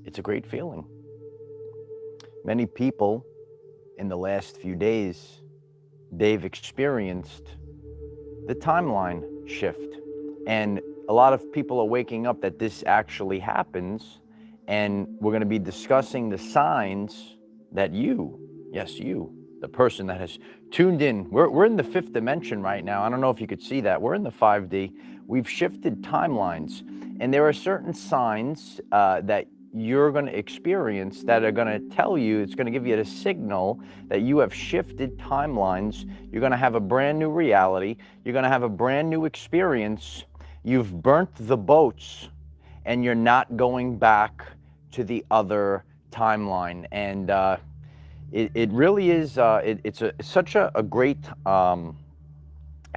It's a great feeling. Many people in the last few days, they've experienced the timeline shift. And a lot of people are waking up that this actually happens. And we're going to be discussing the signs that you, yes, you, the person that has tuned in. We're in the fifth dimension right now. I don't know if you could see that. We're in the 5D. We've shifted timelines. And there are certain signs that you're going to experience that are going to tell you, it's going to give you a signal that you have shifted timelines. You're going to have a brand new reality. You're going to have a brand new experience. You've burnt the boats and you're not going back to the other timeline. And it really is, it's such a great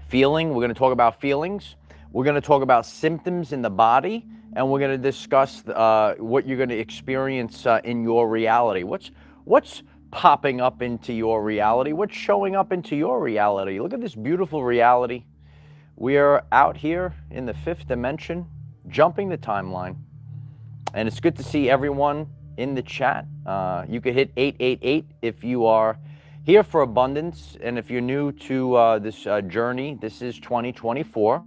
feeling. We're going to talk about feelings. We're going to talk about symptoms in the body. And we're going to discuss what you're going to experience in your reality. What's popping up into your reality? What's showing up into your reality? Look at this beautiful reality. We are out here in the fifth dimension, jumping the timeline. And it's good to see everyone in the chat. You could hit 888 if you are here for abundance. And if you're new to this journey, this is 2024.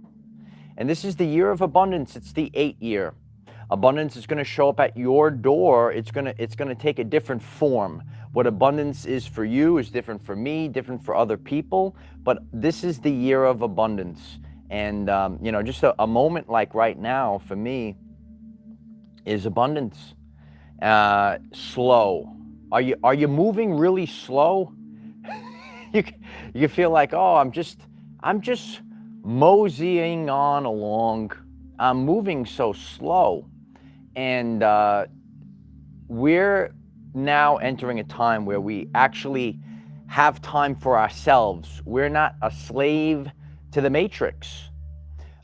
And this is the year of abundance. It's the 8th year. Abundance is going to show up at your door. It's going to take a different form. What abundance is for you is different for me, different for other people. But this is the year of abundance. And you know, just a moment like right now for me is abundance. Slow. Are you moving really slow? you feel like, oh, I'm just moseying on along. I'm moving so slow. And we're now entering a time where we actually have time for ourselves. We're not a slave to the matrix.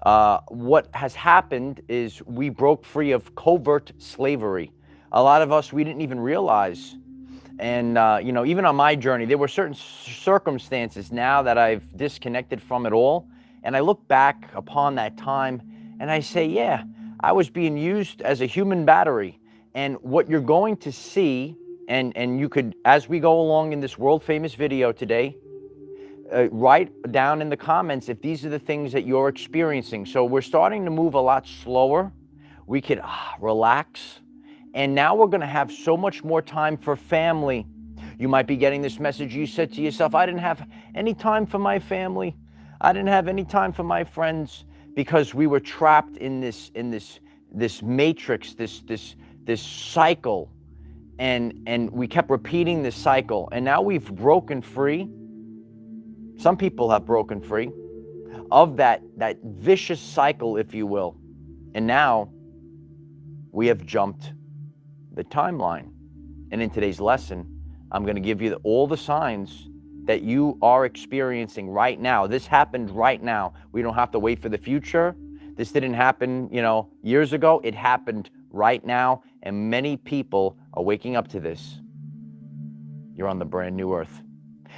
What has happened is we broke free of covert slavery. A lot of us, we didn't even realize. And, you know, even on my journey, there were certain circumstances now that I've disconnected from it all. And I look back upon that time and I say, yeah, I was being used as a human battery. And what you're going to see, and you could, as we go along in this world famous video today, write down in the comments if these are the things that you're experiencing. So we're starting to move a lot slower. We could relax. And now we're going to have so much more time for family. You might be getting this message. You said to yourself, I didn't have any time for my family. I didn't have any time for my friends, because we were trapped in this matrix, this cycle, and we kept repeating this cycle. And now we've broken free. Some people have broken free of that vicious cycle, if you will. And now we have jumped the timeline. And in today's lesson, I'm going to give you all the signs that you are experiencing right now. This happened right now. We don't have to wait for the future. This didn't happen, you know, years ago. It happened right now, and many people are waking up to this. You're on the brand new earth.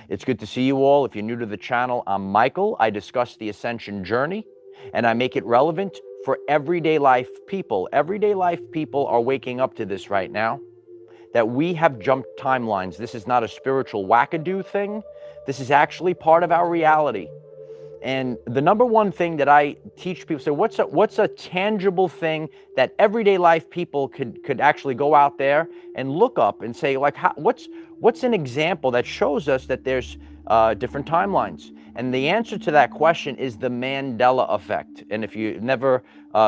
It's good to see you all. If you're new to the channel, I'm Michael. I discuss the ascension journey, and I make it relevant for everyday life people. Everyday life people are waking up to this right now, that we have jumped timelines. This is not a spiritual wackadoo thing. This is actually part of our reality. And the number one thing that I teach people, so what's a tangible thing that everyday life people could actually go out there and look up and say, like, what's an example that shows us that there's different timelines? And the answer to that question is the Mandela effect. And if you never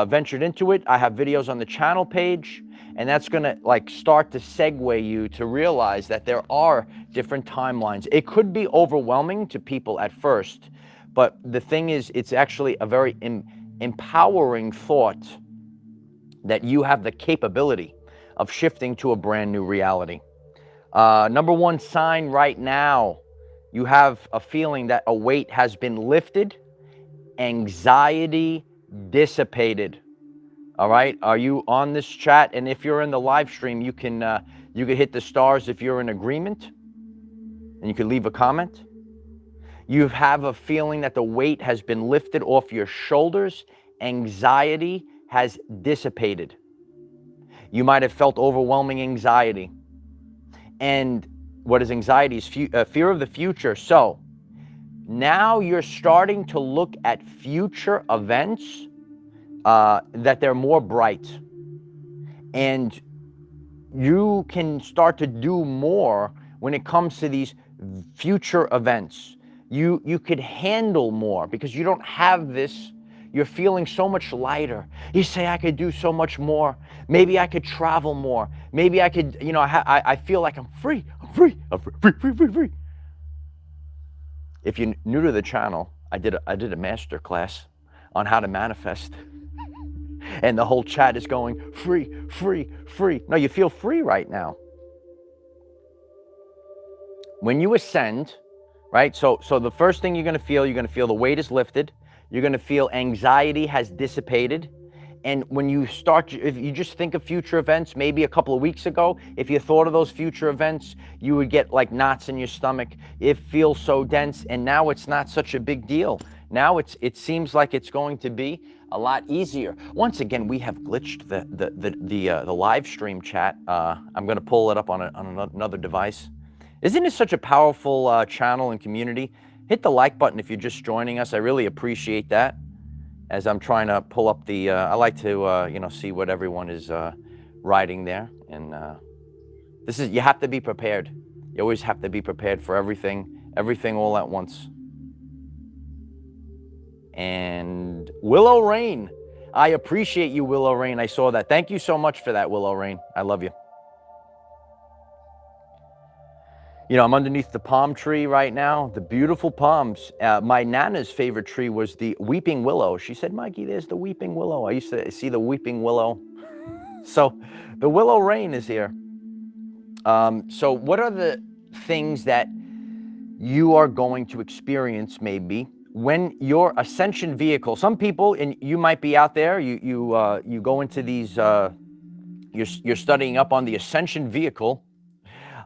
ventured into it, I have videos on the channel page, and that's going to like start to segue you to realize that there are different timelines. It could be overwhelming to people at first, but the thing is, it's actually a very empowering thought that you have the capability of shifting to a brand new reality. Number one sign right now, you have a feeling that a weight has been lifted, anxiety dissipated. All right, are you on this chat? And if you're in the live stream, you can hit the stars if you're in agreement, and you can leave a comment. You have a feeling that the weight has been lifted off your shoulders. Anxiety has dissipated. You might have felt overwhelming anxiety. And what is anxiety? Is fear of the future. So now you're starting to look at future events that they're more bright. And you can start to do more when it comes to these future events. You could handle more because you don't have this. You're feeling so much lighter. You say, I could do so much more. Maybe I could travel more. Maybe I could, I feel like I'm free. I'm free. I'm free. If you're new to the channel, I did a master class on how to manifest. And the whole chat is going, free, free, free. No, you feel free right now. When you ascend, right? So the first thing you're going to feel the weight is lifted. You're going to feel anxiety has dissipated. And when you start, if you just think of future events, maybe a couple of weeks ago, if you thought of those future events, you would get like knots in your stomach. It feels so dense. And now it's not such a big deal. Now it seems like it's going to be a lot easier. Once again, we have glitched the live stream chat. I'm going to pull it up on another device. Isn't it such a powerful channel and community? Hit the like button if you're just joining us. I really appreciate that. As I'm trying to pull up the, I like to see what everyone is writing there. And this is, you have to be prepared. You always have to be prepared for everything all at once. And Willow Rain, I appreciate you, Willow Rain. I saw that. Thank you so much for that, Willow Rain. I love you. I'm underneath the palm tree right now, the beautiful palms. My Nana's favorite tree was the weeping willow. She said, Mikey, there's the weeping willow. I used to see the weeping willow. So the Willow Rain is here. So what are the things that you are going to experience maybe when your ascension vehicle, some people, and you might be out there, you go into these, you're studying up on the ascension vehicle.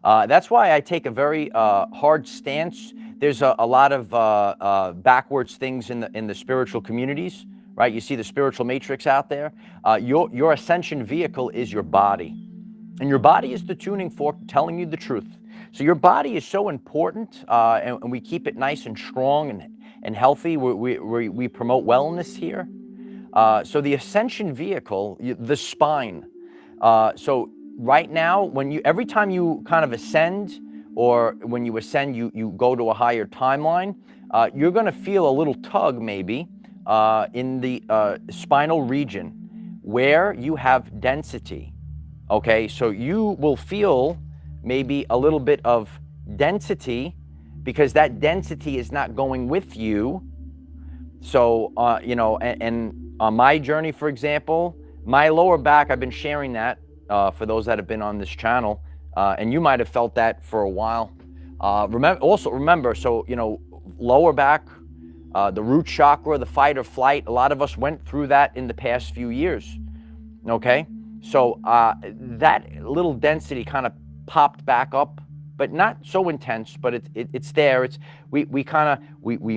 That's why I take a very hard stance. There's a lot of backwards things in the spiritual communities, right? You see the spiritual matrix out there. Your ascension vehicle is your body. And your body is the tuning fork telling you the truth. So your body is so important, and we keep it nice and strong and healthy. We promote wellness here. So the ascension vehicle, the spine. So right now, every time you kind of ascend, or when you ascend, you go to a higher timeline, you're going to feel a little tug maybe in the spinal region where you have density. Okay, so you will feel maybe a little bit of density because that density is not going with you. So, and on my journey, for example, my lower back, I've been sharing that for those that have been on this channel, and you might have felt that for a while. Remember, so, lower back, the root chakra, the fight or flight, a lot of us went through that in the past few years, okay? So that little density kind of popped back up, but not so intense, but it's there. We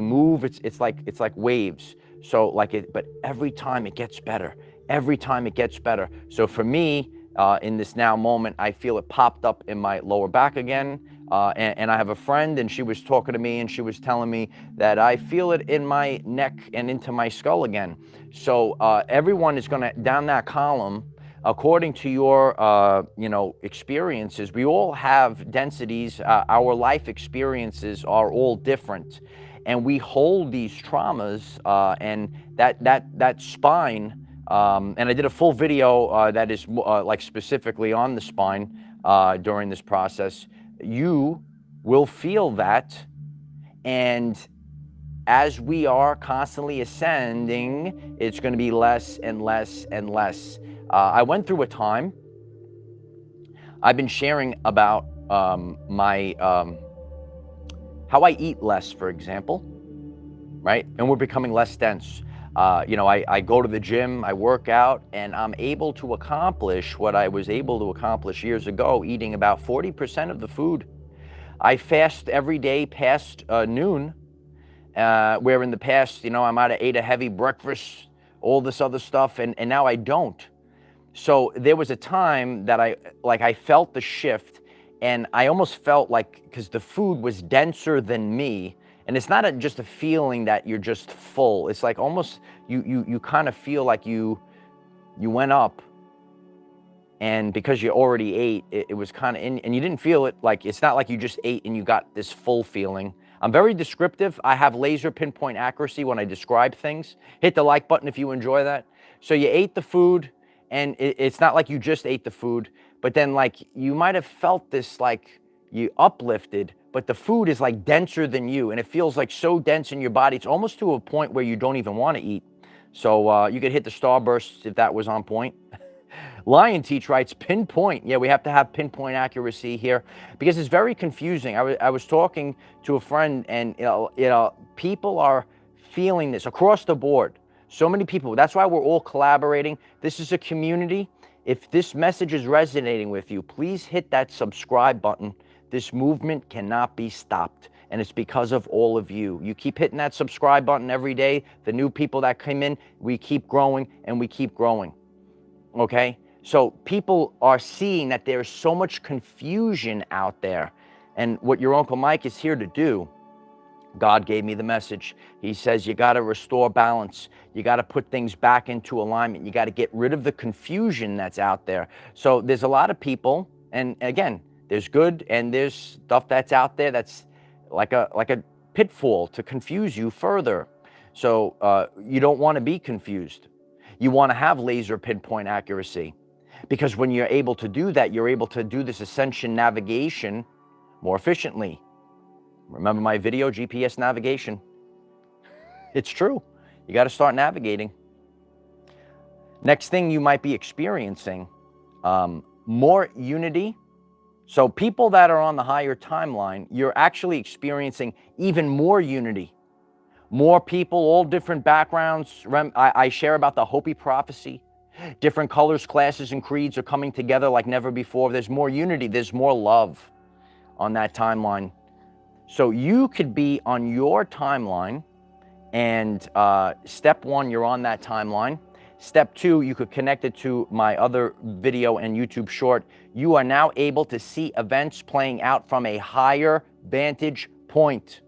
move, it's like waves. So but every time it gets better, every time it gets better. So for me, in this now moment, I feel it popped up in my lower back again. And I have a friend, and she was talking to me, and she was telling me that I feel it in my neck and into my skull again. So everyone is going to, down that column, according to your, experiences, we all have densities. Our life experiences are all different, and we hold these traumas, and that spine. And I did a full video that is specifically on the spine during this process. You will feel that, and as we are constantly ascending, it's going to be less and less and less. I went through a time, I've been sharing about my how I eat less, for example, right? And we're becoming less dense. I go to the gym, I work out, and I'm able to accomplish what I was able to accomplish years ago, eating about 40% of the food. I fast every day past noon, where in the past, I might have ate a heavy breakfast, all this other stuff, and now I don't. So there was a time that I felt the shift, and I almost felt like, because the food was denser than me, and it's not just a feeling that you're just full. It's like almost you kind of feel like you went up, and because you already ate, it was kind of in, and you didn't feel it. Like, it's not like you just ate and you got this full feeling. I'm very descriptive. I have laser pinpoint accuracy when I describe things. Hit the like button if you enjoy that. So you ate the food, and it's not like you just ate the food, but then like you might have felt this, like you uplifted, but the food is like denser than you, and it feels like so dense in your body. It's almost to a point where you don't even want to eat. So you could hit the starbursts if that was on point. Lion Teach writes, pinpoint. Yeah, we have to have pinpoint accuracy here because it's very confusing. I was talking to a friend, and people are feeling this across the board. So many people. That's why we're all collaborating. This is a community. If this message is resonating with you, please hit that subscribe button. This movement cannot be stopped, and it's because of all of you. You keep hitting that subscribe button every day. The new people that come in, we keep growing and we keep growing. Okay? So people are seeing that there's so much confusion out there. And what your Uncle Mike is here to do, God gave me the message. He says you got to restore balance. You got to put things back into alignment. You got to get rid of the confusion that's out there. So there's a lot of people, and again, there's good and there's stuff that's out there that's like a pitfall to confuse you further. So you don't want to be confused. You want to have laser pinpoint accuracy, because when you're able to do that, you're able to do this ascension navigation more efficiently. Remember my video, GPS navigation? It's true. You got to start navigating. Next thing you might be experiencing, more unity. So people that are on the higher timeline, you're actually experiencing even more unity. More people, all different backgrounds. I share about the Hopi prophecy. Different colors, classes, and creeds are coming together like never before. There's more unity. There's more love on that timeline. So you could be on your timeline, and step one, you're on that timeline. Step two, you could connect it to my other video and YouTube short. You are now able to see events playing out from a higher vantage point.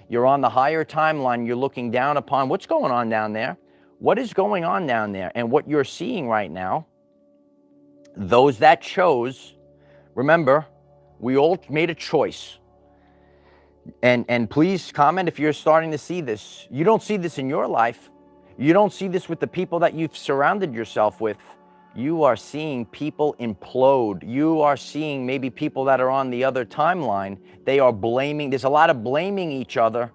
You're on the higher timeline. You're looking down upon what's going on down there. What is going on down there? And what you're seeing right now, those that chose, remember, we all made a choice. And please comment if you're starting to see this. You don't see this in your life. You don't see this with the people that you've surrounded yourself with. You are seeing people implode. You are seeing maybe people that are on the other timeline. They are blaming. There's a lot of blaming each other.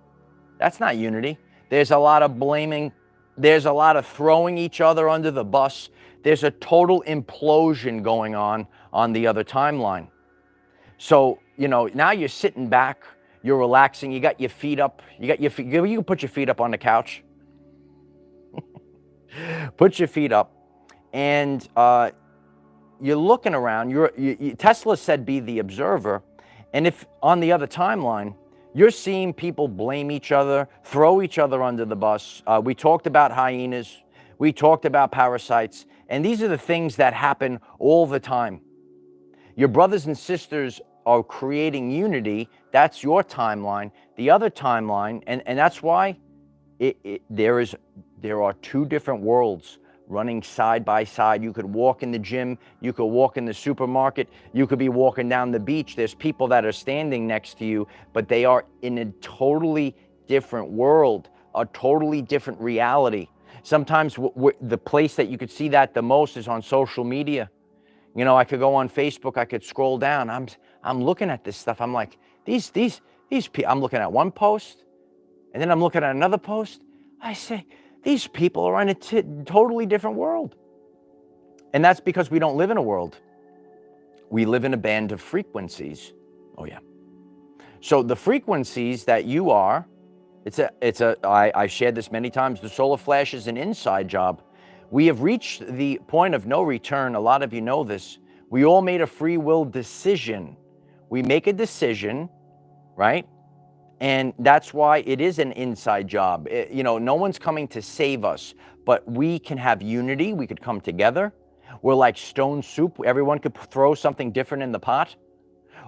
That's not unity. There's a lot of blaming. There's a lot of throwing each other under the bus. There's a total implosion going on the other timeline. So, now you're sitting back. You're relaxing. You got your feet up. You can put your feet up on the couch. Put your feet up, and you're looking around. Tesla said, "Be the observer," and if on the other timeline, you're seeing people blame each other, throw each other under the bus. We talked about hyenas. We talked about parasites, and these are the things that happen all the time. Your brothers and sisters are creating unity. That's your timeline. The other timeline, and that's why there are two different worlds running side by side. You could walk in the gym, you could walk in the supermarket, you could be walking down the beach. There's people that are standing next to you, but they are in a totally different world, a totally different reality. Sometimes the place that you could see that the most is on social media. I could go on Facebook, I could scroll down. I'm looking at this stuff. I'm like, these people, I'm looking at one post, and then I'm looking at another post. I say, these people are in a totally different world. And that's because we don't live in a world. We live in a band of frequencies. Oh yeah. So the frequencies that you are, I shared this many times, the solar flash is an inside job. We have reached the point of no return. A lot of you know this. We all made a free will decision. We make a decision, right? And that's why it is an inside job. No one's coming to save us, but we can have unity. We could come together. we're like stone soup. Everyone could throw something different in the pot.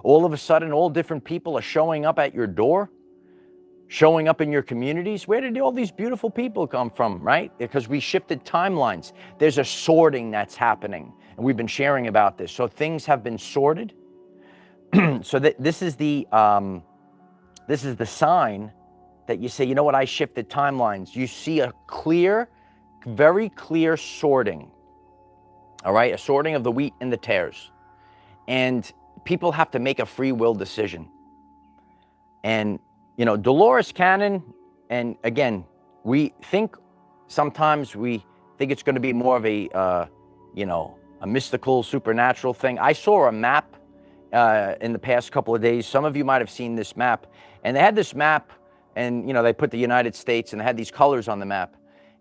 All of a sudden, all different people are showing up at your door, showing up in your communities. Where did all these beautiful people come from, right? Because we shifted timelines. There's a sorting that's happening, and we've been sharing about this. So things have been sorted. So that this is the sign that you say, you know what, I shifted timelines. You see a clear, very clear sorting, all right? A sorting of the wheat and the tares. And people have to make a free will decision. And, you know, Dolores Cannon, and again, sometimes we think it's going to be more of a, you know, a mystical, supernatural thing. I saw a map in the past couple of days. Some of you might have seen this map. And they had this map, and, you know, they put the United States, and they had these colors on the map.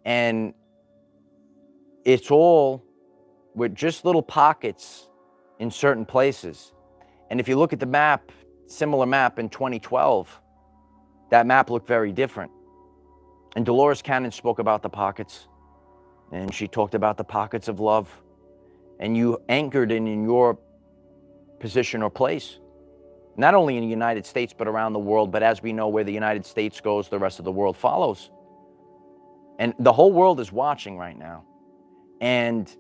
And it's all with just little pockets in certain places. And if you look at the map, similar map in 2012, that map looked very different. And Dolores Cannon spoke about the pockets, and she talked about the pockets of love. And you anchored in your position or place, not only in the United States, but around the world. But as we know, where the United States goes, the rest of the world follows. And the whole world is watching right now. And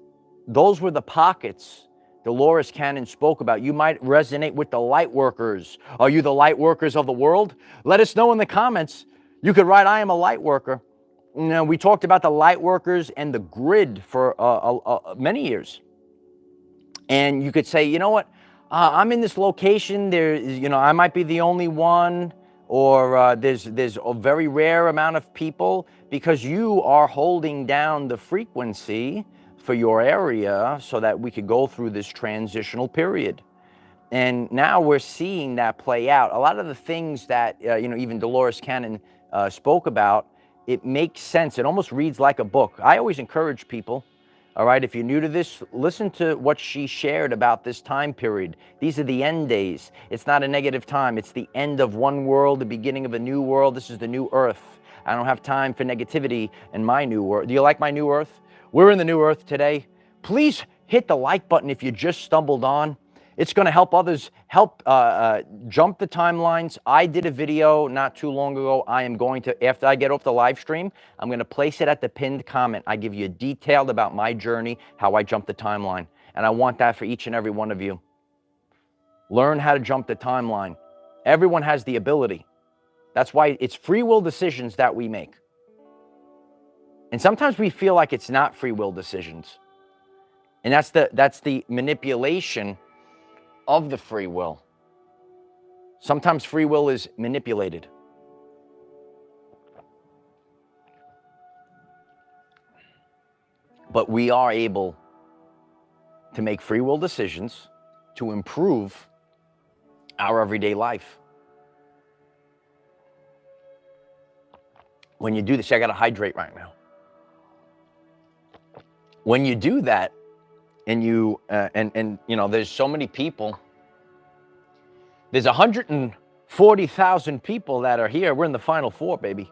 those were the pockets Dolores Cannon spoke about. You might resonate with the light workers. Are you the light workers of the world? Let us know in the comments. You could write, I am a light worker. You know, we talked about the light workers and the grid for many years. And you could say, you know what? I'm in this location. You know, I might be the only one, or there's a very rare amount of people, because you are holding down the frequency for your area so that we could go through this transitional period. And now we're seeing that play out. A lot of the things that, you know, even Dolores Cannon spoke about, it makes sense. It almost reads like a book. I always encourage people, all right, if you're new to this, listen to what she shared about this time period. These are the end days. It's not a negative time. It's the end of one world, the beginning of a new world. This is the new earth. I don't have time for negativity in my new world. Do you like my new earth? We're in the new earth today. Please hit the like button if you just stumbled on. It's going to help others, jump the timelines. I did a video not too long ago. I am going to, after I get off the live stream, I'm going to place it at the pinned comment. I give you detailed about my journey, how I jumped the timeline. And I want that for each and every one of you. Learn how to jump the timeline. Everyone has the ability. That's why it's free will decisions that we make. And sometimes we feel like it's not free will decisions. And that's the manipulation of the free will. Sometimes free will is manipulated. But we are able to make free will decisions to improve our everyday life. When you do this, I got to hydrate right now. When you do that, and you you know, there's so many people. There's 140,000 people that are here. We're in the final four, baby.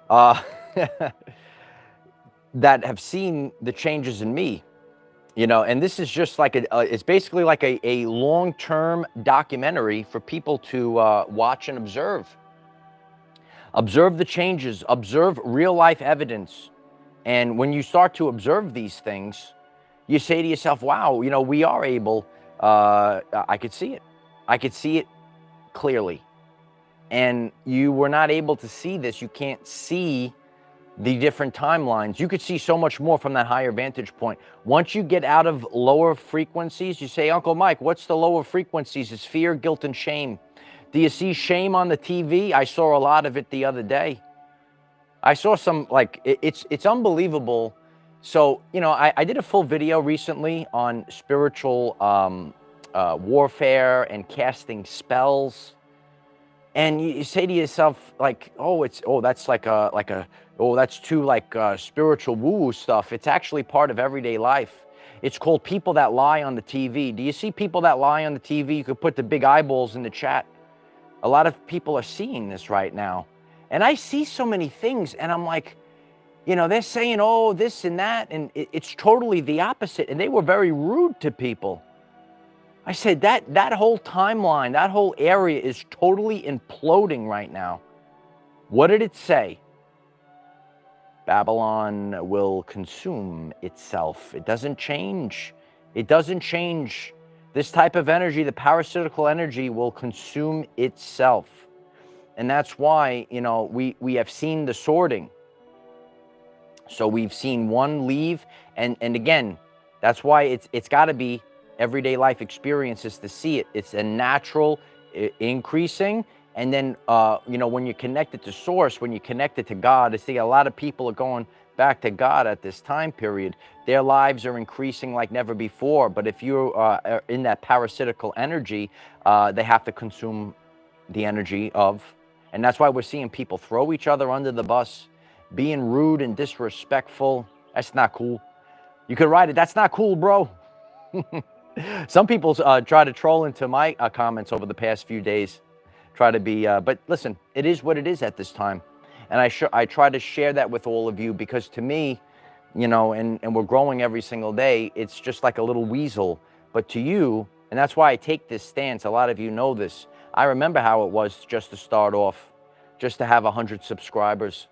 That have seen the changes in me, you know. And this is just like it's basically like a long-term documentary for people to watch and observe. Observe the changes. Observe real-life evidence. And when you start to observe these things, you say to yourself, wow, you know, we are able, I could see it. I could see it clearly. And you were not able to see this. You can't see the different timelines. You could see so much more from that higher vantage point. Once you get out of lower frequencies, you say, Uncle Mike, what's the lower frequencies? It's fear, guilt, and shame. Do you see shame on the TV? I saw a lot of it the other day. I saw some, like, it's unbelievable. So, you know, I did a full video recently on spiritual warfare and casting spells. And you say to yourself, like, that's like that's too like spiritual woo-woo stuff. It's actually part of everyday life. It's called people that lie on the TV. Do you see people that lie on the TV? You could put the big eyeballs in the chat. A lot of people are seeing this right now. And I see so many things, and I'm like, they're saying, oh, this and that, and it's totally the opposite. And they were very rude to people. I said that whole timeline, that whole area is totally imploding right now. What did it say? Babylon will consume itself. It doesn't change. It doesn't change. This type of energy, the parasitical energy, will consume itself. And that's why, we have seen the sorting. So we've seen one leave, and again, that's why it's got to be everyday life experiences to see it. It's a natural increasing. And then, when you're connected to source, when you're connected to God, I see a lot of people are going back to God at this time period. Their lives are increasing like never before. But if you are in that parasitical energy, they have to consume the energy of. And that's why we're seeing people throw each other under the bus, being rude and disrespectful. That's not cool. You could write it. That's not cool, bro. Some people try to troll into my comments over the past few days. Try to be, but listen, it is what it is at this time. And I try to share that with all of you, because to me, and we're growing every single day, it's just like a little weasel. But to you, and that's why I take this stance, a lot of you know this, I remember how it was just to start off, just to have 100 subscribers.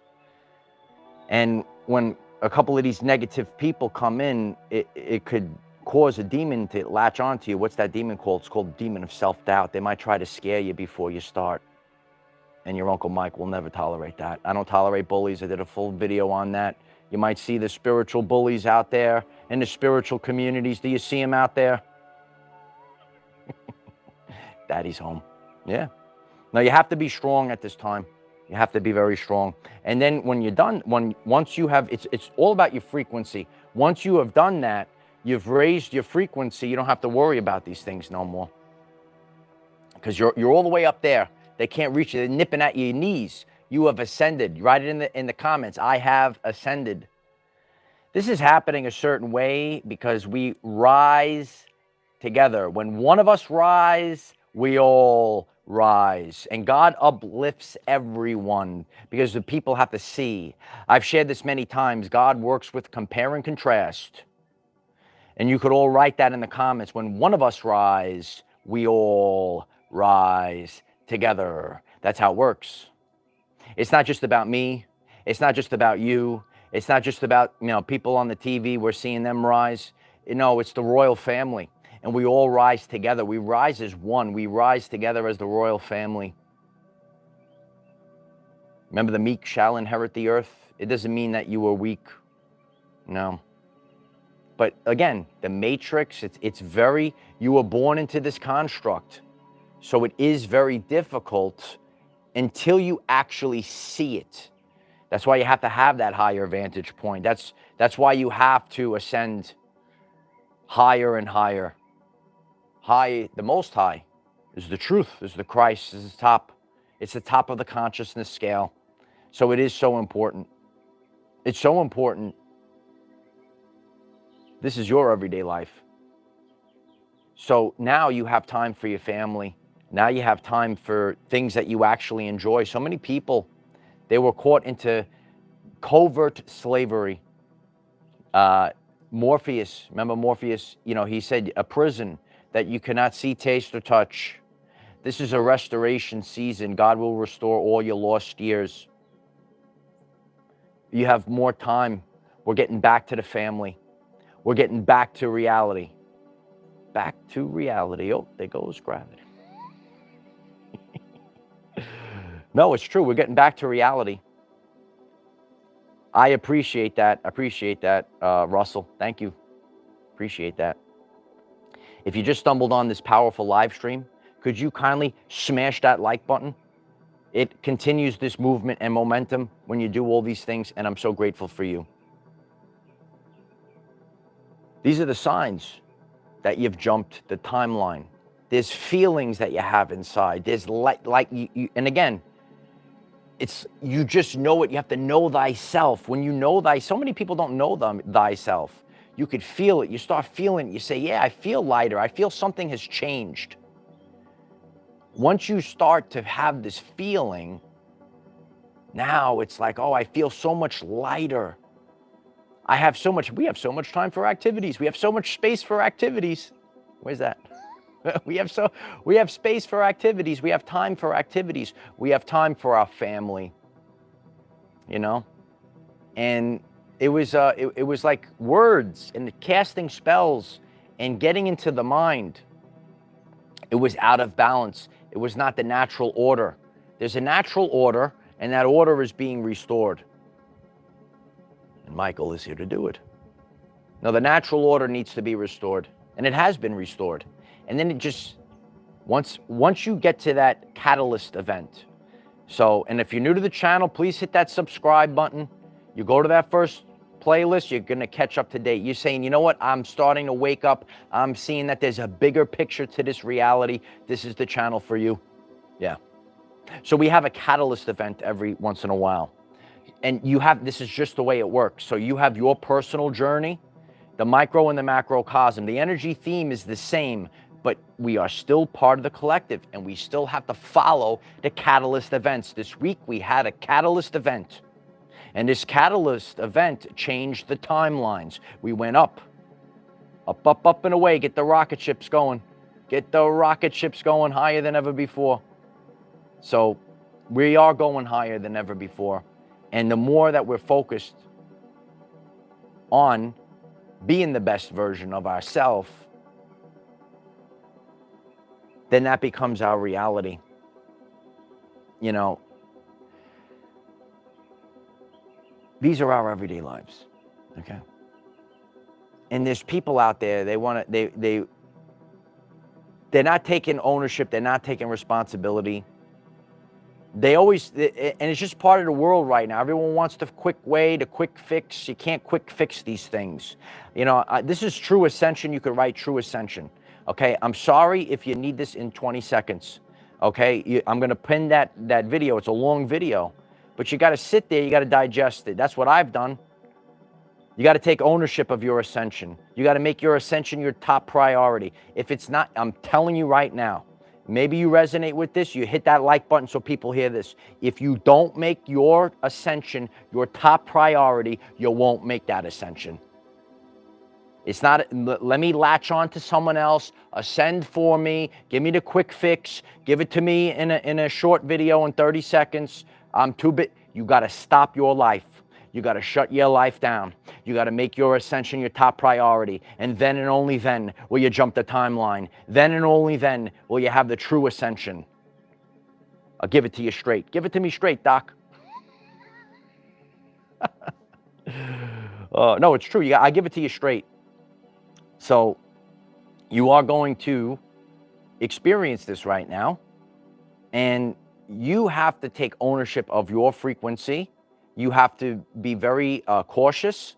And when a couple of these negative people come in, it could cause a demon to latch onto you. What's that demon called? It's called the demon of self-doubt. They might try to scare you before you start. And your Uncle Mike will never tolerate that. I don't tolerate bullies. I did a full video on that. You might see the spiritual bullies out there in the spiritual communities. Do you see them out there? Daddy's home. Yeah. Now you have to be strong at this time. You have to be very strong. And then when you're done, once you have, it's all about your frequency. Once you have done that, you've raised your frequency, you don't have to worry about these things no more. Because you're all the way up there. They can't reach you. They're nipping at your knees. You have ascended. Write it in the comments. I have ascended. This is happening a certain way because we rise together. When one of us rise, we all rise. And God uplifts everyone because the people have to see. I've shared this many times. God works with compare and contrast. And you could all write that in the comments. When one of us rise, we all rise together. That's how it works. It's not just about me. It's not just about you. It's not just about, people on the TV. We're seeing them rise. It's the royal family. And we all rise together. We rise as one. We rise together as the royal family. Remember, the meek shall inherit the earth. It doesn't mean that you are weak. No. But again, the matrix, it's very, you were born into this construct. So it is very difficult until you actually see it. That's why you have to have that higher vantage point. That's why you have to ascend higher and higher. High, the most high, is the truth, is the Christ, is the top. It's the top of the consciousness scale. So it is so important. It's so important. This is your everyday life. So now you have time for your family. Now you have time for things that you actually enjoy. So many people, they were caught into covert slavery. Morpheus, remember Morpheus? He said a prison that you cannot see, taste, or touch. This is a restoration season. God will restore all your lost years. You have more time. We're getting back to the family. We're getting back to reality. Back to reality. Oh, there goes gravity. No, it's true. We're getting back to reality. I appreciate that. Russell. Thank you. Appreciate that. If you just stumbled on this powerful live stream, could you kindly smash that like button? It continues this movement and momentum when you do all these things, and I'm so grateful for you. These are the signs that you've jumped the timeline. There's feelings that you have inside. There's like you and again, you just know it. You have to know thyself. When you know so many people don't know thyself. You could feel it. You start feeling it. You say, yeah, I feel lighter. I feel something has changed. Once you start to have this feeling, now it's like, oh, I feel so much lighter. We have so much time for activities. We have so much space for activities. Where's that? We have space for activities. We have time for activities. We have time for our family, you know? And it was like words and casting spells and getting into the mind. It was out of balance. It was not the natural order. There's a natural order, and that order is being restored. And Michael is here to do it. No, the natural order needs to be restored, and it has been restored. And then it just, once you get to that catalyst event. So, and if you're new to the channel, please hit that subscribe button. You go to that first playlist, you're going to catch up to date. You're saying, you know what, I'm starting to wake up. I'm seeing that there's a bigger picture to this reality. This is the channel for you. Yeah. So we have a catalyst event every once in a while. And this is just the way it works. So you have your personal journey, the micro and the macrocosm. The energy theme is the same, but we are still part of the collective, and we still have to follow the catalyst events. This week we had a catalyst event. And this catalyst event changed the timelines. We went up, and away. Get the rocket ships going. Get the rocket ships going higher than ever before. So we are going higher than ever before. And the more that we're focused on being the best version of ourselves, then that becomes our reality. You know, these are our everyday lives, okay? And there's people out there, they're not taking ownership, they're not taking responsibility. And it's just part of the world right now. Everyone wants the quick way, the quick fix. You can't quick fix these things. You know, this is true ascension. You could write true ascension. Okay, I'm sorry if you need this in 20 seconds. Okay, I'm going to pin that video. It's a long video. But you got to sit there. You got to digest it. That's what I've done. You got to take ownership of your ascension. You got to make your ascension your top priority. If it's not, I'm telling you right now, maybe you resonate with this, you hit that like button so people hear this. If you don't make your ascension your top priority, you won't make that ascension. It's not, let me latch on to someone else, ascend for me, give me the quick fix, give it to me in a short video in 30 seconds. I'm too big. You got to stop your life. You got to shut your life down. You got to make your ascension your top priority. And then and only then will you jump the timeline. Then and only then will you have the true ascension. I'll give it to you straight. Give it to me straight, Doc. No, it's true. I give it to you straight. So you are going to experience this right now. And you have to take ownership of your frequency. You have to be very cautious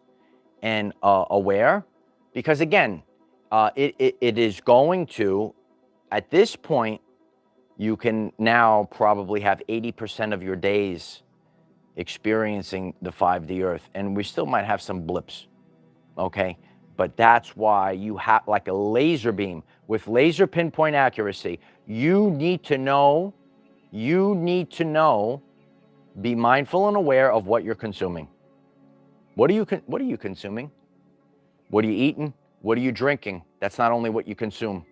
and aware, because again, it is going to, at this point, you can now probably have 80% of your days experiencing the 5D Earth, and we still might have some blips, okay? But that's why you have, like a laser beam, with laser pinpoint accuracy, you need to know, be mindful and aware of what you're consuming. What are you consuming? What are you eating? What are you drinking? That's not only what you consume.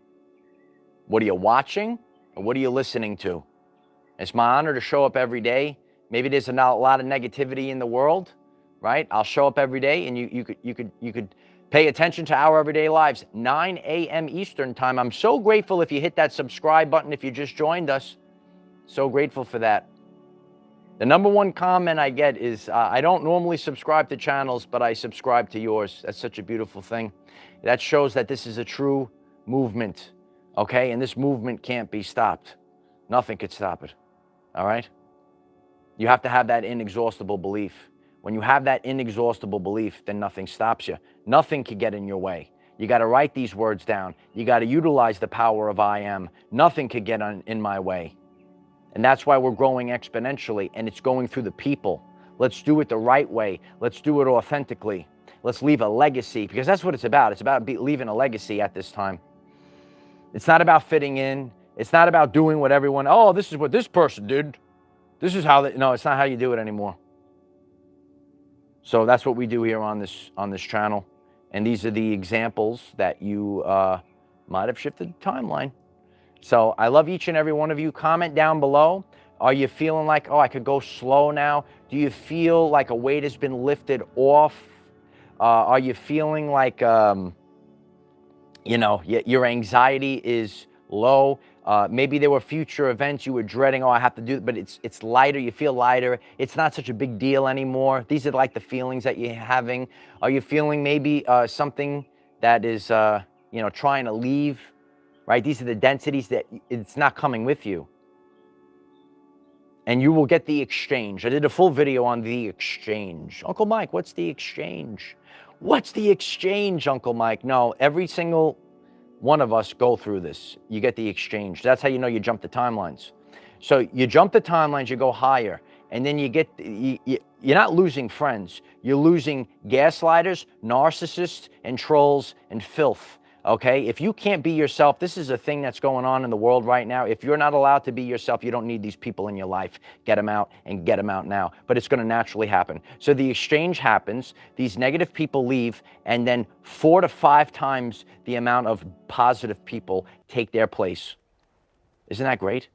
What are you watching? Or what are you listening to? It's my honor to show up every day. Maybe there's a lot of negativity in the world, right? I'll show up every day, and you could pay attention to our everyday lives. 9 a.m. Eastern time. I'm so grateful if you hit that subscribe button if you just joined us. So grateful for that. The number one comment I get is, I don't normally subscribe to channels, but I subscribe to yours. That's such a beautiful thing. That shows that this is a true movement, okay? And this movement can't be stopped. Nothing could stop it, all right? You have to have that inexhaustible belief. When you have that inexhaustible belief, then nothing stops you. Nothing can get in your way. You got to write these words down. You got to utilize the power of I am. Nothing could get in my way. And that's why we're growing exponentially, and it's going through the people. Let's do it the right way. Let's do it authentically. Let's leave a legacy, because that's what it's about. It's about leaving a legacy at this time. It's not about fitting in. It's not about doing what everyone, oh, this is what this person did. This is how, no, it's not how you do it anymore. So that's what we do here on this channel. And these are the examples that you might have shifted the timeline. So I love each and every one of you. Comment down below. Are you feeling like, oh, I could go slow now? Do you feel like a weight has been lifted off? Are you feeling like, you know, your anxiety is low? Maybe there were future events you were dreading. Oh, I have to do it, but it's lighter. You feel lighter. It's not such a big deal anymore. These are like the feelings that you're having. Are you feeling maybe something that is, you know, trying to leave? Right? These are the densities that it's not coming with you. And you will get the exchange. I did a full video on the exchange. Uncle Mike, what's the exchange? What's the exchange, Uncle Mike? No, every single one of us go through this. You get the exchange. That's how you know you jump the timelines. So you jump the timelines, you go higher, and then you get, you're not losing friends. You're losing gaslighters, narcissists, and trolls, and filth. Okay, if you can't be yourself, this is a thing that's going on in the world right now. If you're not allowed to be yourself, you don't need these people in your life. Get them out and get them out now. But it's going to naturally happen. So the exchange happens, these negative people leave, and then 4 to 5 times the amount of positive people take their place. Isn't that great?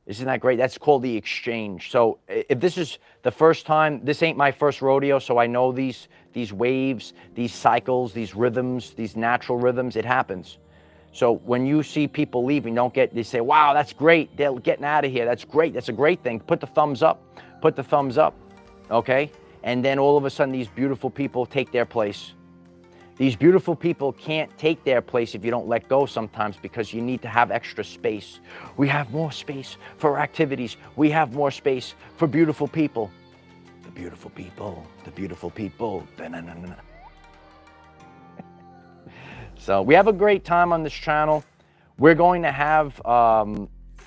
Isn't that great? That's called the exchange. So if this is the first time, this ain't my first rodeo, so I know these waves, these cycles, these rhythms, these natural rhythms, it happens. So when you see people leaving, they say, wow, that's great. They're getting out of here. That's great. That's a great thing. Put the thumbs up. Put the thumbs up. Okay? And then all of a sudden, these beautiful people take their place. These beautiful people can't take their place if you don't let go sometimes, because you need to have extra space. We have more space for activities. We have more space for beautiful people. The beautiful people, the beautiful people. So we have a great time on this channel. We're going to have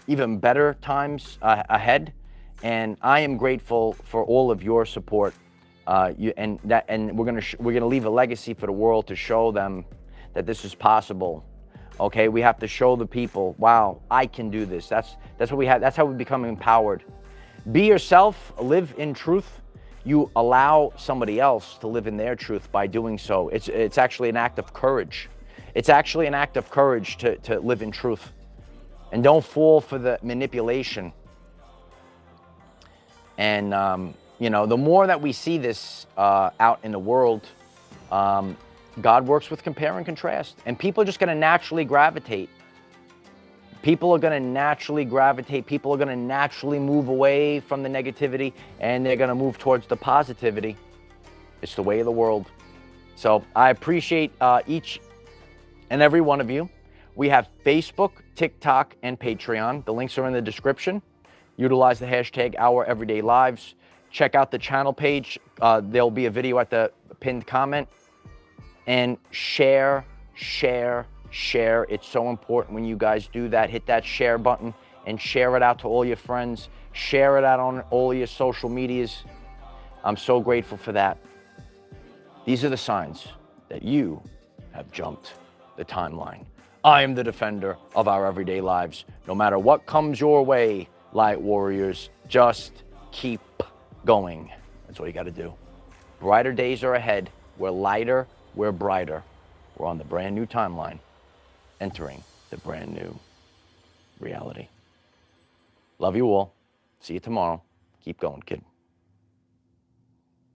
even better times ahead. And I am grateful for all of your support. And we're gonna leave a legacy for the world to show them that this is possible. Okay, we have to show the people, wow, I can do this. That's what we have. That's how we become empowered. Be yourself. Live in truth. You allow somebody else to live in their truth by doing so. It's actually an act of courage. It's actually an act of courage to live in truth, and don't fall for the manipulation. And you know, the more that we see this out in the world, God works with compare and contrast. And people are just going to naturally gravitate. People are going to naturally gravitate. People are going to naturally move away from the negativity, and they're going to move towards the positivity. It's the way of the world. So I appreciate each and every one of you. We have Facebook, TikTok, and Patreon. The links are in the description. Utilize the hashtag #OurEverydayLives. Check out the channel page. There'll be a video at the pinned comment. And share, share, share. It's so important when you guys do that. Hit that share button and share it out to all your friends. Share it out on all your social medias. I'm so grateful for that. These are the signs that you have jumped the timeline. I am the defender of our everyday lives. No matter what comes your way, light warriors, just keep going. That's all you got to do. Brighter days are ahead. We're lighter, we're brighter. We're on the brand new timeline, entering the brand new reality. Love you all. See you tomorrow. Keep going, kid.